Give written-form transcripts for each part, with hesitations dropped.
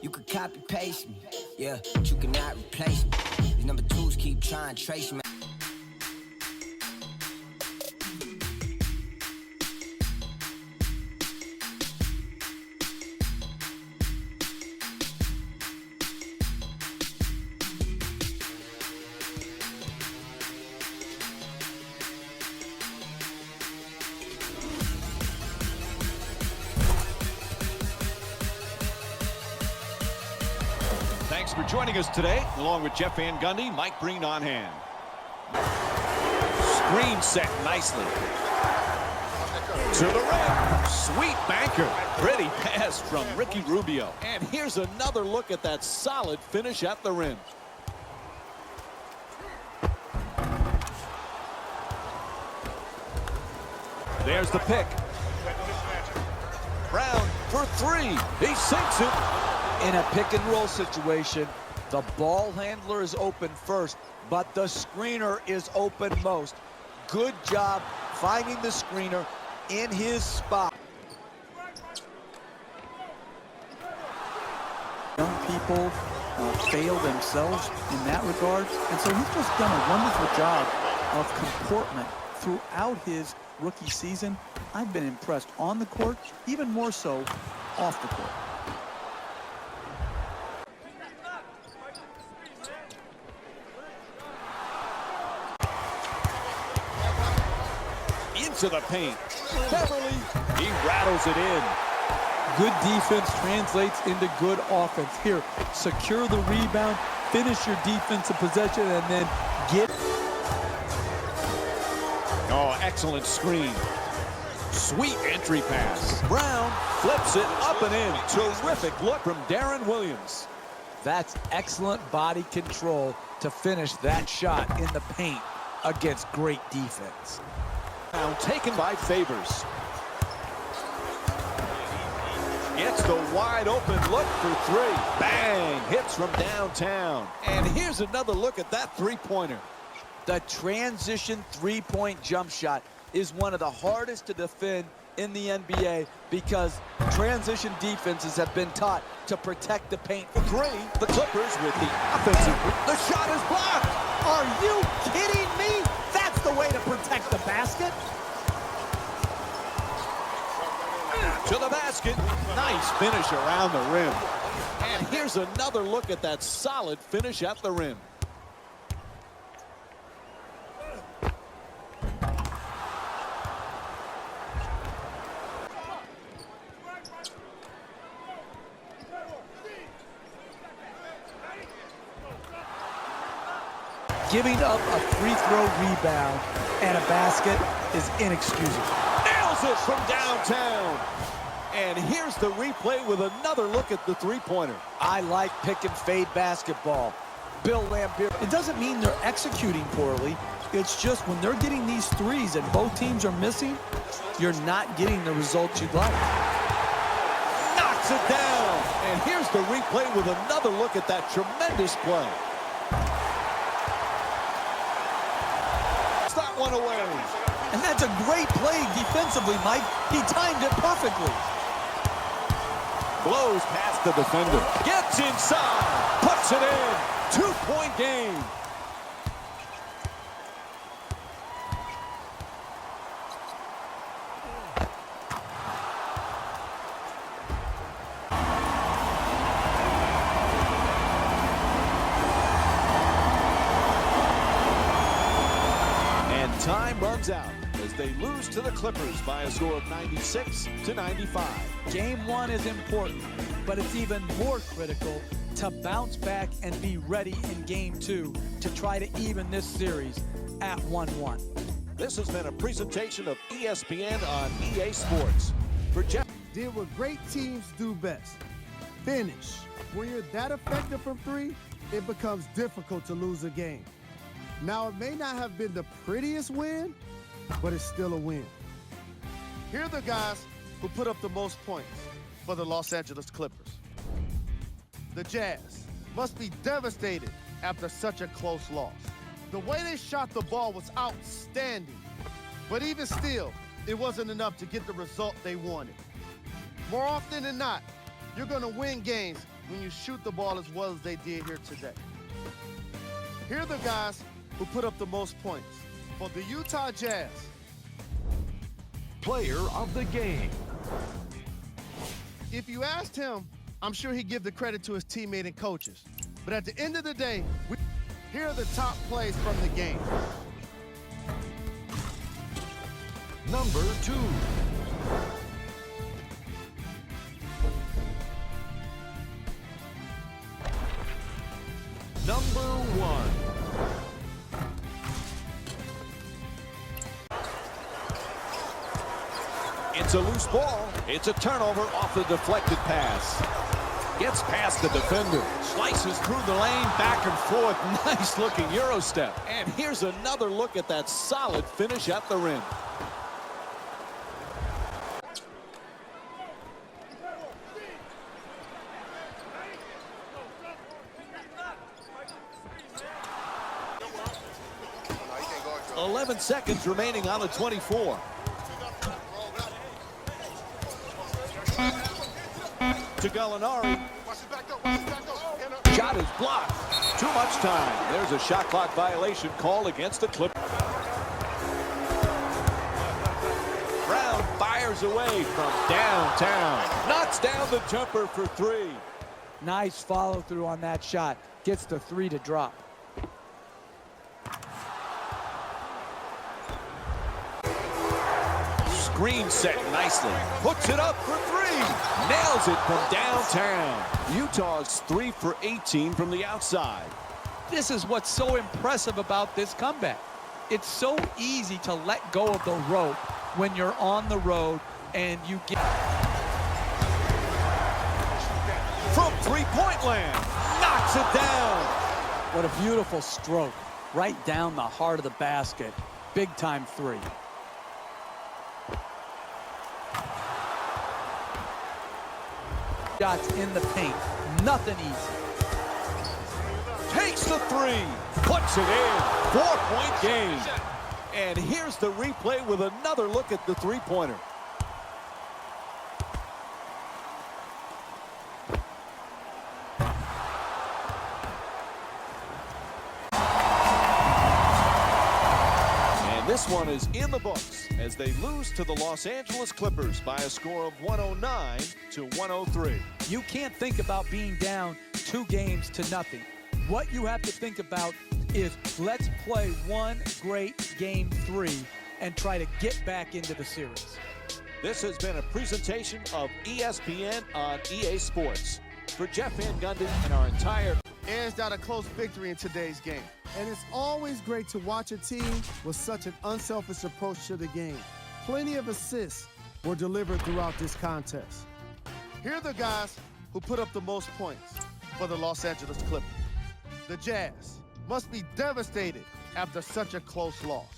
You could copy paste me, yeah, but you cannot replace me. These number twos keep trying to trace me. Thanks for joining us today, along with Jeff Van Gundy, Mike Breen on hand. Screen set nicely. To the rim. Sweet banker. Pretty pass from Ricky Rubio. And here's another look at that solid finish at the rim. There's the pick. Brown for three. He sinks it. In a pick-and-roll situation, the ball handler is open first, but the screener is open most. Good job finding the screener in his spot. Young people fail themselves in that regard, and so he's just done a wonderful job of comportment throughout his rookie season. I've been impressed on the court, even more so off the court. Into the paint. Beverly, he rattles it in. Good defense translates into good offense. Here, secure the rebound, finish your defensive possession, and then get. Oh, excellent screen. Sweet entry pass. Brown flips it up and in. Terrific look from Darren Williams. That's excellent body control to finish that shot in the paint against great defense. Now taken by Favors. Gets the wide open look for three. Bang! Hits from downtown. And here's another look at that three-pointer. The transition three-point jump shot is one of the hardest to defend in the NBA because transition defenses have been taught to protect the paint. For three, the Clippers with the offensive. The shot is blocked. Are you kidding me? That's the way to protect the basket. To the basket. Nice finish around the rim. And here's another look at that solid finish at the rim. Giving up a free throw rebound and a basket is inexcusable. Nails it from downtown. And here's the replay with another look at the three-pointer. I like pick and fade basketball. Bill Laimbeer. It doesn't mean they're executing poorly. It's just when they're getting these threes and both teams are missing, you're not getting the results you'd like. Knocks it down. And here's the replay with another look at that tremendous play. That one away. And that's a great play defensively, Mike. He timed it perfectly. Blows past the defender. Gets inside. Puts it in. 2-point game. Time runs out as they lose to the Clippers by a score of 96-95. Game one is important, but it's even more critical to bounce back and be ready in game two to try to even this series at 1-1. This has been a presentation of ESPN on EA Sports. For Jeff. Did what great teams do best. Finish. When you're that effective from three, it becomes difficult to lose a game. Now, it may not have been the prettiest win, but it's still a win. Here are the guys who put up the most points for the Los Angeles Clippers. The Jazz must be devastated after such a close loss. The way they shot the ball was outstanding, but even still, it wasn't enough to get the result they wanted. More often than not, you're going to win games when you shoot the ball as well as they did here today. Here are the guys who put up the most points. For the Utah Jazz, Player of the game. if you asked him, I'm sure he'd give the credit to his teammate and coaches. But at the end of the day, here are the top plays from the game. Number 2. Number 1. It's a loose ball. It's a turnover off the deflected pass. Gets past the defender. Slices through the lane, back and forth. Nice looking Euro step. And here's another look at that solid finish at the rim. .11 seconds remaining on the 24. To Gallinari. Shot is blocked. Too much time. There's a shot clock violation called against the Clippers. Brown fires away from downtown. Knocks down the jumper for 3. Nice follow through on that shot. Gets the 3 to drop. Screen set nicely. Puts it up for 3. Nails it from downtown. Utah's 3 for 18 from the outside. This is what's so impressive about this comeback. It's so easy to let go of the rope when you're on the road and you get... From three-point land. Knocks it down. What a beautiful stroke. Right down the heart of the basket. Big time 3. Shots in the paint. Nothing easy. Takes the 3. Puts it in. 4-point game. And here's the replay with another look at the three-pointer. This one is in the books as they lose to the Los Angeles Clippers by a score of 109 to 103. You can't think about being down 2 games to nothing. What you have to think about is let's play one great game 3 and try to get back into the series. This has been a presentation of ESPN on EA Sports. For Jeff Van Gundy and our entire... edged out a close victory in today's game. And it's always great to watch a team with such an unselfish approach to the game. Plenty of assists were delivered throughout this contest. Here are the guys who put up the most points for the Los Angeles Clippers. The Jazz must be devastated after such a close loss.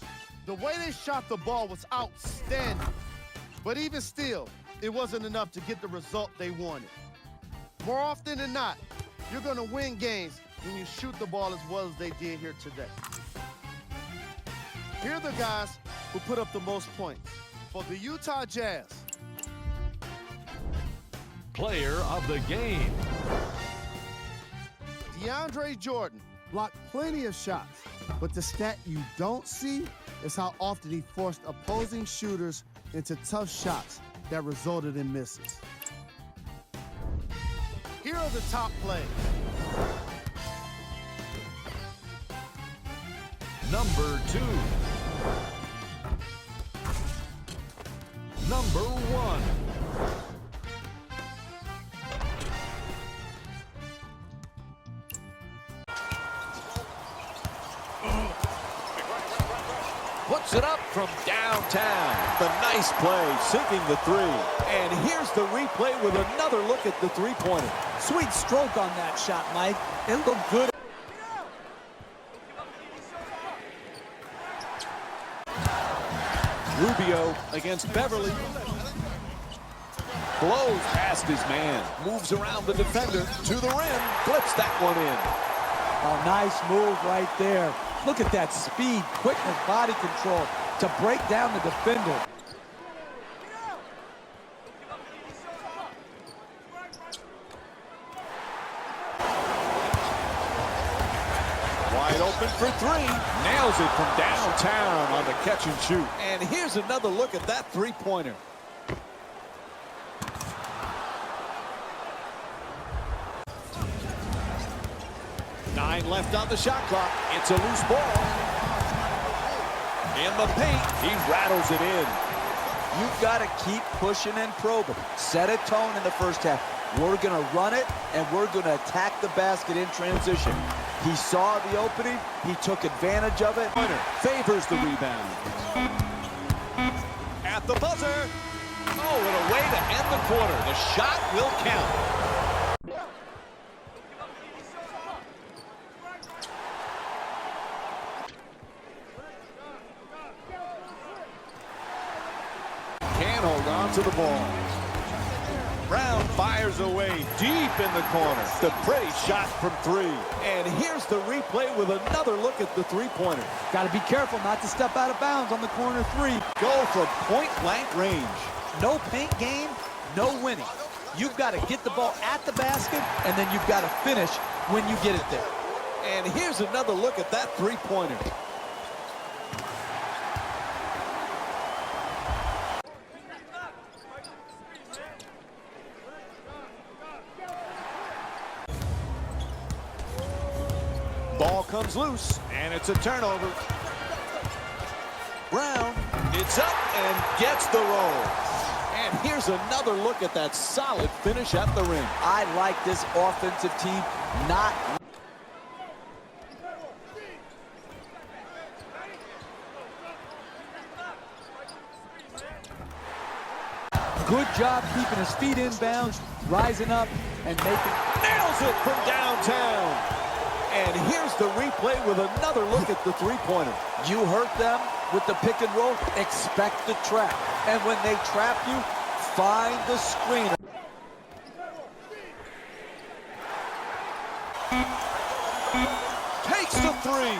The way they shot the ball was outstanding. But even still, it wasn't enough to get the result they wanted. More often than not, you're going to win games when you shoot the ball as well as they did here today. Here are the guys who put up the most points. For the Utah Jazz, Player of the game. DeAndre Jordan. Blocked plenty of shots, but the stat you don't see is how often he forced opposing shooters into tough shots that resulted in misses. Here are the top plays. Number 2. Number 1. Puts it up from downtown. The nice play, sinking the 3. And here's the replay with another look at the three-pointer. Sweet stroke on that shot, Mike. It looked good. Rubio against Beverly. Blows past his man. Moves around the defender to the rim. Flips that one in. A nice move right there. Look at that speed, quickness, body control to break down the defender. open for three. Nails it from downtown on the catch and shoot. And here's another look at that three-pointer. Nine left on the shot clock. It's a loose ball. In the paint, he rattles it in. You've got to keep pushing and probing. Set a tone in the first half. We're going to run it, and we're going to attack the basket in transition. He saw the opening. He took advantage of it. Favors the rebound. At the buzzer. Oh, and a way to end the quarter. The shot will count. Can't hold on to the ball. Brown fires away deep in the corner. The pretty shot from three. And here's the replay with another look at the three-pointer. Got to be careful not to step out of bounds on the corner three. Go from point-blank range. No paint game, no winning. You've got to get the ball at the basket, and then you've got to finish when you get it there. And here's another look at that three-pointer. Ball comes loose, and it's a turnover. Brown, it's up and gets the roll. And here's another look at that solid finish at the rim. I like this offensive team not. Good job keeping his feet in bounds, rising up and making. Nails it from downtown. And here's the replay with another look at the three-pointer. You hurt them with the pick and roll, expect the trap. And when they trap you, find the screener. Takes the three.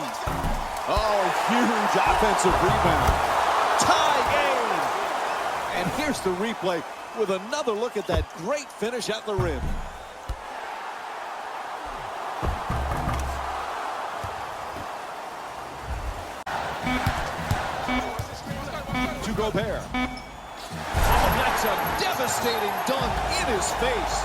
Oh, huge offensive rebound. Tie game. And here's the replay with another look at that great finish at the rim. To Gobert. Oh, that's a devastating dunk in his face.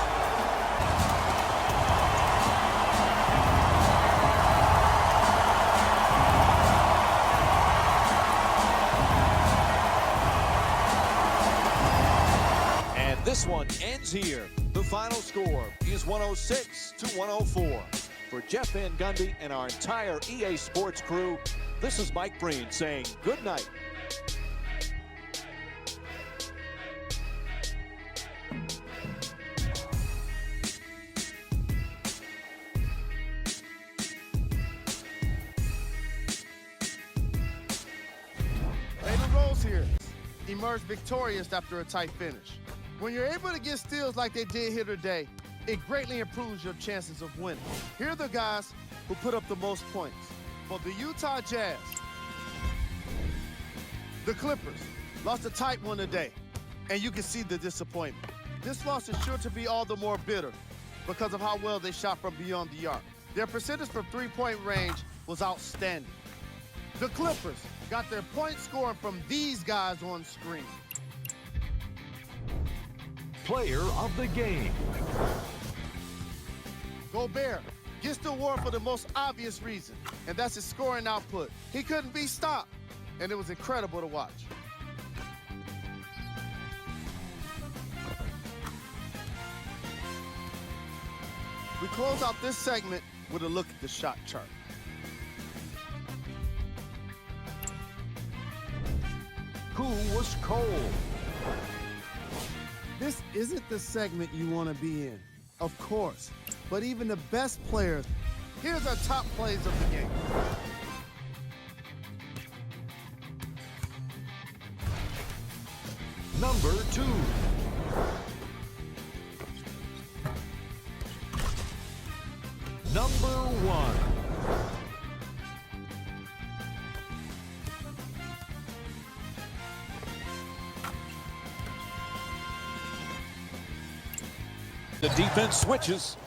And this one ends here. The final score is 106-104. For Jeff Van Gundy and our entire EA Sports crew, this is Mike Breen saying good night. Here emerged victorious after a tight finish. When you're able to get steals like they did here today, it greatly improves your chances of winning. Here are the guys who put up the most points. For the Utah Jazz, the Clippers lost a tight one today, and you can see the disappointment. This loss is sure to be all the more bitter because of how well they shot from beyond the arc. Their percentage from three-point range was outstanding. The Clippers got their point scoring from these guys on screen. Player of the game. Gobert gets the award for the most obvious reason, and that's his scoring output. He couldn't be stopped, and it was incredible to watch. We close out this segment with a look at the shot chart. Who was cold? This isn't the segment you want to be in, of course, but even the best players. Here's our top plays of the game. Number 2. Number 1. The defense switches.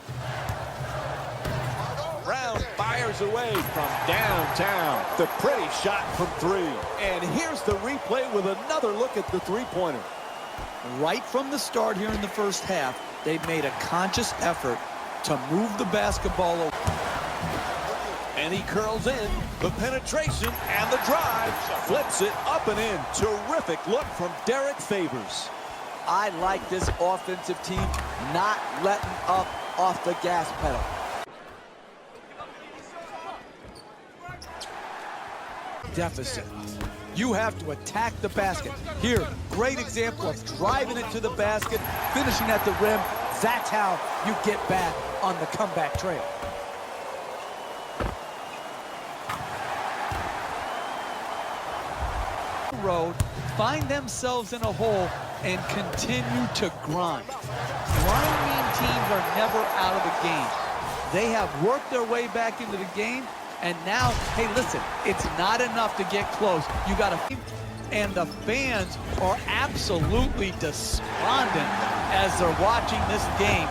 Brown fires. fires away from downtown. The pretty shot from three. And here's the replay with another look at the three-pointer. Right from the start here in the first half, they've made a conscious effort to move the basketball over. And he curls in. The penetration and the drive. Flips it up and in. Terrific look from Derek Favors. I like this offensive team not letting up off the gas pedal. Deficit. You have to attack the basket. Here, great example of driving it to the basket, finishing at the rim. That's how you get back on the comeback trail. Road, find themselves in a hole and continue to grind. Grinding teams are never out of the game. They have worked their way back into the game, and now, hey, listen, it's not enough to get close. You got to, and the fans are absolutely despondent as they're watching this game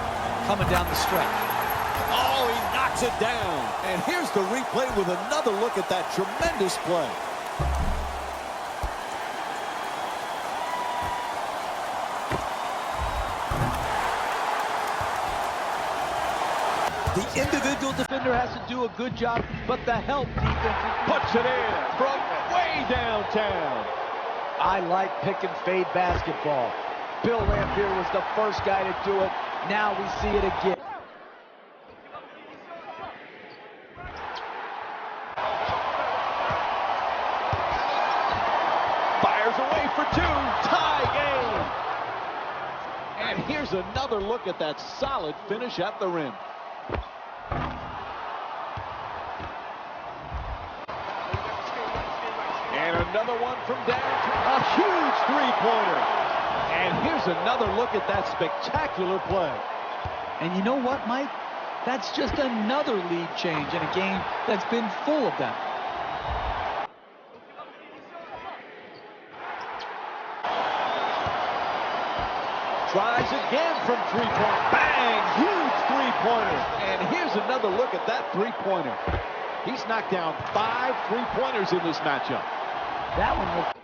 coming down the stretch. Oh, he knocks it down. And here's the replay with another look at that tremendous play. The individual defender has to do a good job, but the help defense Puts it in from way downtown. I like pick and fade basketball. Bill Lampier was the first guy to do it. Now we see it again. Fires away for two. Tie game. And here's another look at that solid finish at the rim. And another one from downtown. A huge three-pointer. And here's another look at that spectacular play. And you know what, Mike? That's just another lead change in a game that's been full of them. Tries again from three-point. Bang! Huge three-pointer. And here's another look at that three-pointer. He's knocked down 5 three-pointers in this matchup. That one was...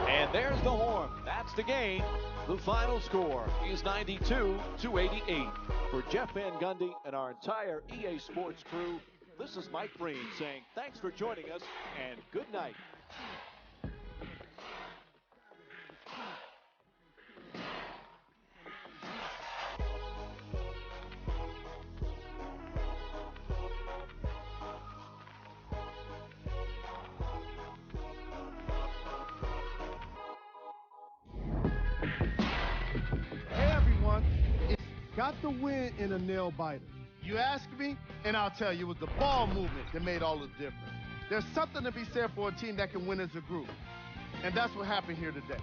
And there's the horn. That's the game. The final score is 92-88. For Jeff Van Gundy and our entire EA Sports crew, this is Mike Breen saying thanks for joining us and good night. Got the win in a nail-biter. You ask me, and I'll tell you, it was the ball movement that made all the difference. There's something to be said for a team that can win as a group, and that's what happened here today.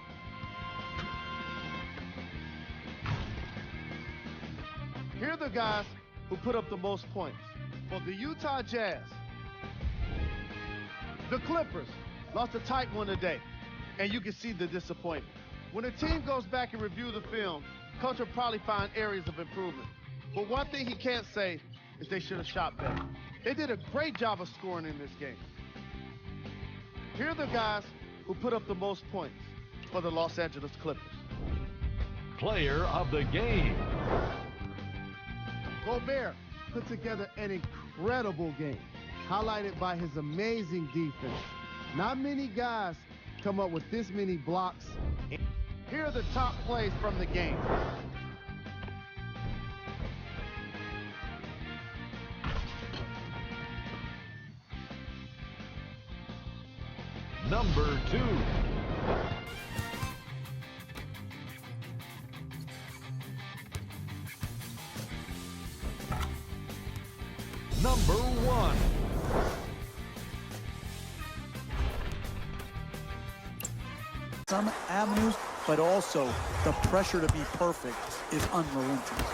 Here are the guys who put up the most points. For the Utah Jazz, the Clippers lost a tight one today, and you can see the disappointment. When a team goes back and review the film, coach will probably find areas of improvement. But one thing he can't say is they should have shot better. They did a great job of scoring in this game. Here are the guys who put up the most points for the Los Angeles Clippers. Player of the game. Gobert put together an incredible game, highlighted by his amazing defense. Not many guys come up with this many blocks. Here are the top plays from the game. Number 2. Number 1. Some avenues, but also the pressure to be perfect is unrelenting.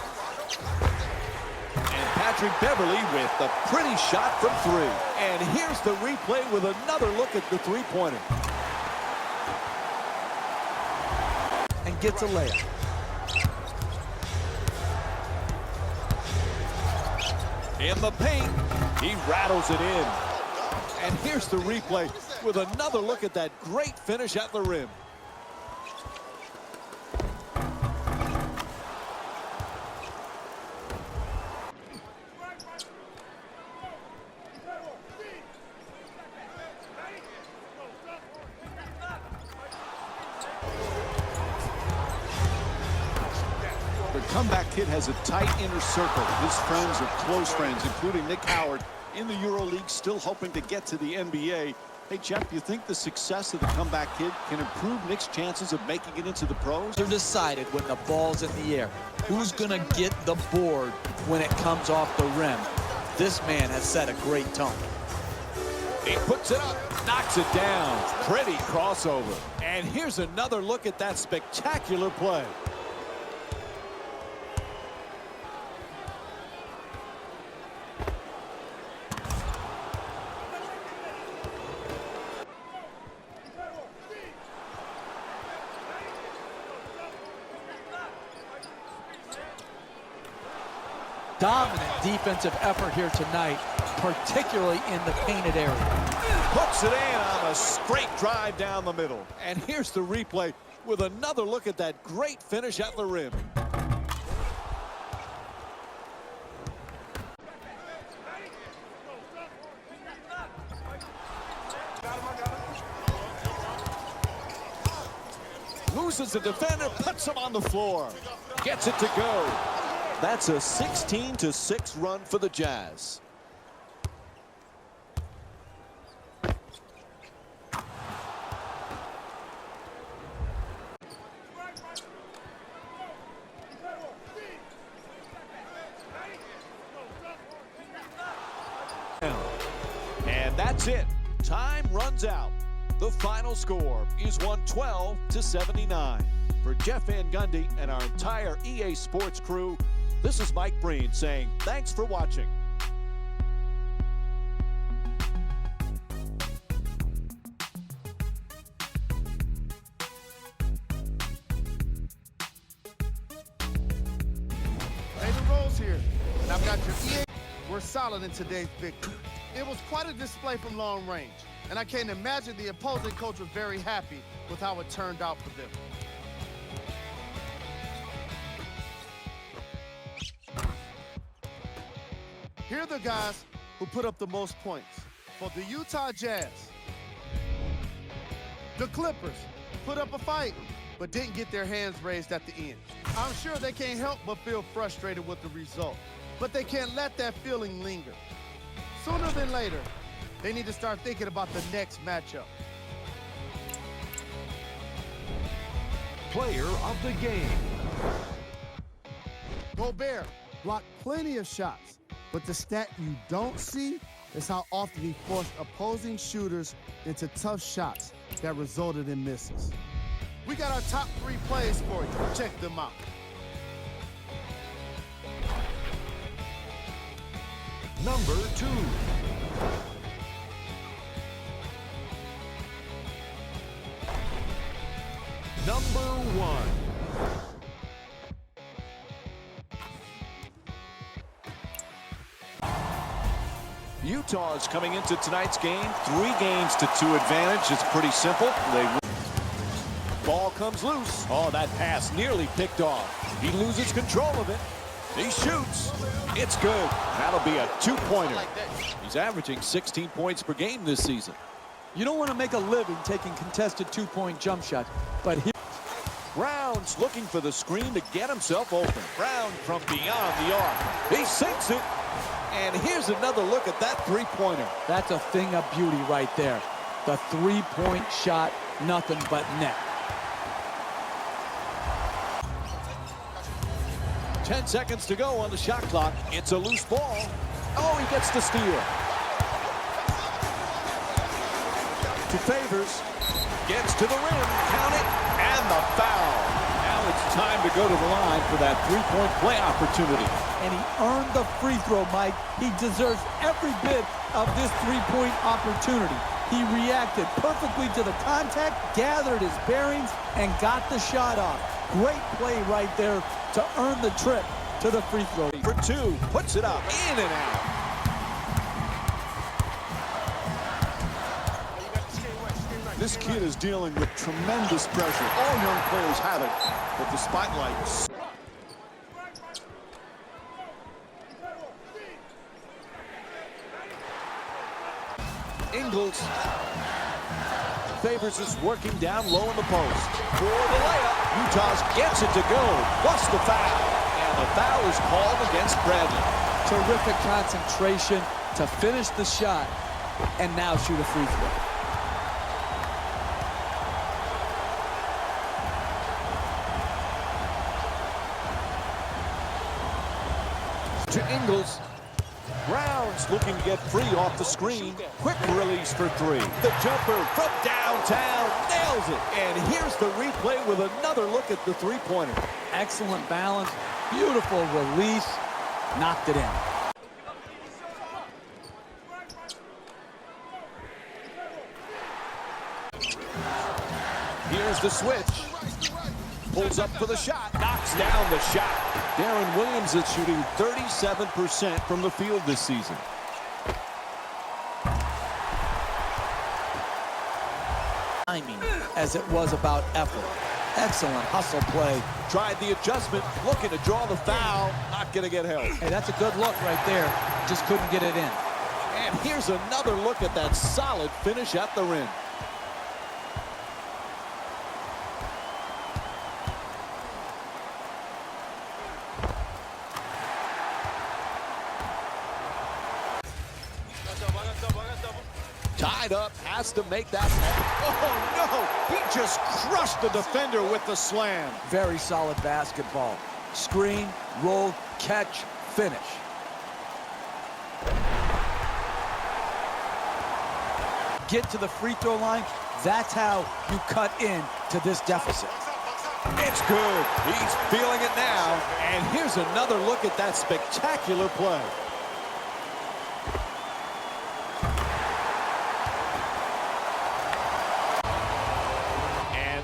And Patrick Beverly with the pretty shot from 3. And here's the replay with another look at the three-pointer. And gets a layup. In the paint, he rattles it in. And here's the replay with another look at that great finish at the rim. The comeback kid has a tight inner circle. His friends are close friends, including Nick Howard in the EuroLeague, still hoping to get to the NBA. Hey, Jeff, do you think the success of the comeback kid can improve Nick's chances of making it into the pros? They're decided when the ball's in the air. Who's going to get the board when it comes off the rim? This man has set a great tone. He puts it up, knocks it down. Pretty crossover. And here's another look at that spectacular play. Dominant defensive effort here tonight, particularly in the painted area. Puts it in on a straight drive down the middle. And here's the replay with another look at that great finish at the rim. Loses the defender, puts him on the floor. Gets it to go. That's a 16-6 run for the Jazz. And that's it. Time runs out. The final score is 112-79. For Jeff Van Gundy and our entire EA Sports crew, this is Mike Breen saying thanks for watching. David Rose here, and I've got your EA. We're solid in today's victory. It was quite a display from long range, and I can't imagine the opposing coach was very happy with how it turned out for them. Here are the guys who put up the most points. For the Utah Jazz, the Clippers put up a fight, but didn't get their hands raised at the end. I'm sure they can't help but feel frustrated with the result, but they can't let that feeling linger. Sooner than later, they need to start thinking about the next matchup. Player of the game. Gobert blocked plenty of shots, but the stat you don't see is how often he forced opposing shooters into tough shots that resulted in misses. We got our top 3 plays for you. Check them out. Number 2. Number 1. Utah is coming into tonight's game 3 games to 2 advantage. It's pretty simple. Ball comes loose. Oh, that pass nearly picked off. He loses control of it. He shoots. It's good. That'll be a 2-pointer. He's averaging 16 points per game this season. You don't want to make a living taking contested 2-point jump shots, but here Brown's looking for the screen to get himself open. Brown from beyond the arc. He sinks it. And here's another look at that 3-pointer. that's a thing of beauty right there. The 3-point shot, nothing but net. 10 seconds to go on the shot clock. It's a loose ball. Oh, he gets the steal. To Favors. Gets to the rim. Count it. And the foul. Now it's time to go to the line for that 3-point play opportunity. And he earned the free throw, Mike. He deserves every bit of this 3-point opportunity. He reacted perfectly to the contact, gathered his bearings, and got the shot off. Great play right there to earn the trip to the free throw. For 2, puts it up, in and out. This kid is dealing with tremendous pressure. All young players have it, but the spotlight. Ingles favors is working down low in the post. For the layup, Utah gets it to go. Plus the foul. And the foul is called against Bradley. Terrific concentration to finish the shot and now shoot a free throw. To Ingles. Brown's looking to get free off the screen. Quick release for three. The jumper from downtown nails it. And here's the replay with another look at the three-pointer. Excellent balance, beautiful release, knocked it in. Here's the switch. Pulls up for the shot. Knocks down the shot. Darren Williams is shooting 37% from the field this season. Timing as it was about effort. Excellent hustle play. Tried the adjustment, looking to draw the foul. Not going to get held. Hey, that's a good look right there. Just couldn't get it in. And here's another look at that solid finish at the rim. Tied up, has to make that. Oh, no! He just crushed the defender with the slam. Very solid basketball. Screen, roll, catch, finish. Get to the free throw line. That's how you cut in to this deficit. It's good. He's feeling it now. And here's another look at that spectacular play.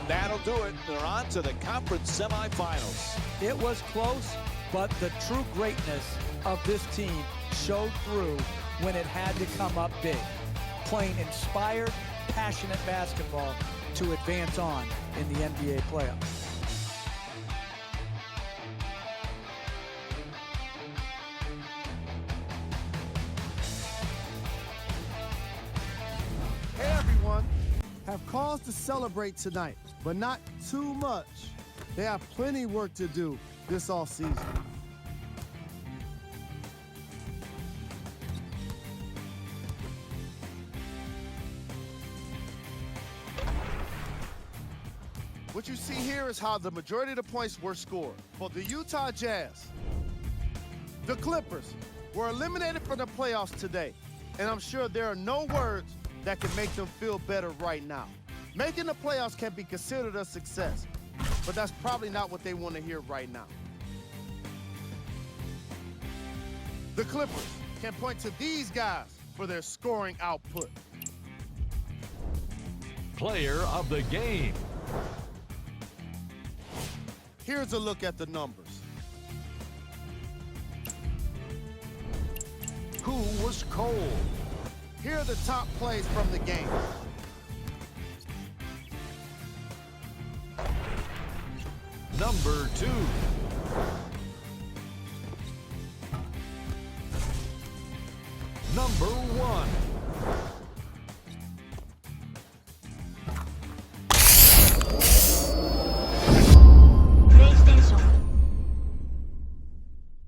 That'll do it. They're on to the conference semifinals. It was close, but the true greatness of this team showed through when it had to come up big. Playing inspired, passionate basketball to advance on in the NBA playoffs. Hey everyone, have cause to celebrate tonight, but not too much. They have plenty work to do this offseason. What you see here is how the majority of the points were scored. For the Utah Jazz, the Clippers were eliminated from the playoffs today, and I'm sure there are no words that can make them feel better right now. Making the playoffs can be considered a success, but that's probably not what they want to hear right now. The Clippers can point to these guys for their scoring output. Player of the game. Here's a look at the numbers. Who was cold? Here are the top plays from the game. Number 2. Number 1.